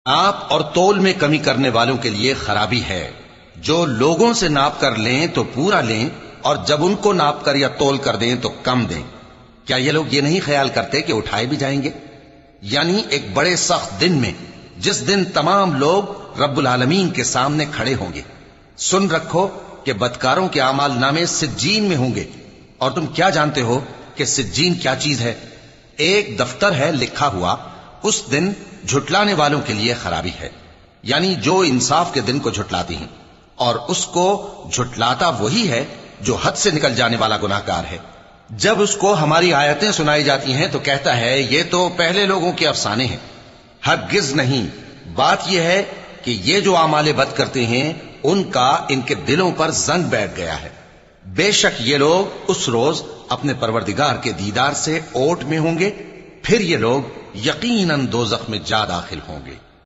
नाप और तोल में कमी करने वालों के लिए खराबी है। जो लोगों से नाप कर लें तो पूरा लें, और जब उनको नाप कर या तोल कर दें तो कम दें। क्या ये लोग ये नहीं ख्याल करते कि उठाए भी जाएंगे? यानी एक बड़े सख्त दिन में, जिस दिन तमाम लोग रब्बुल आलमीन के सामने खड़े होंगे। सुन रखो कि बदकारों के आमाल नामे सिज्जीन में होंगे। और तुम क्या जानते हो कि सिज्जीन क्या चीज है? एक दफ्तर है लिखा हुआ, उस दिन झुटलाने वालों के लिए खराबी है। यानी जो इंसाफ के दिन को झुटलाती हैं, और उसको झुटलाता वही है जो हद से निकल जाने वाला गुनाहगार है। जब उसको हमारी आयतें सुनाई जाती हैं तो कहता है ये तो पहले लोगों के अफसाने हैं। हरगिज नहीं, बात यह है कि ये जो आमाले बद करते हैं उनका इनके दिलों पर जंग बैठ गया है। बेशक ये लोग उस रोज अपने परवरदिगार के दीदार से ओट में होंगे, फिर ये लोग यकीनन दोज़ख में जा दाखिल होंगे।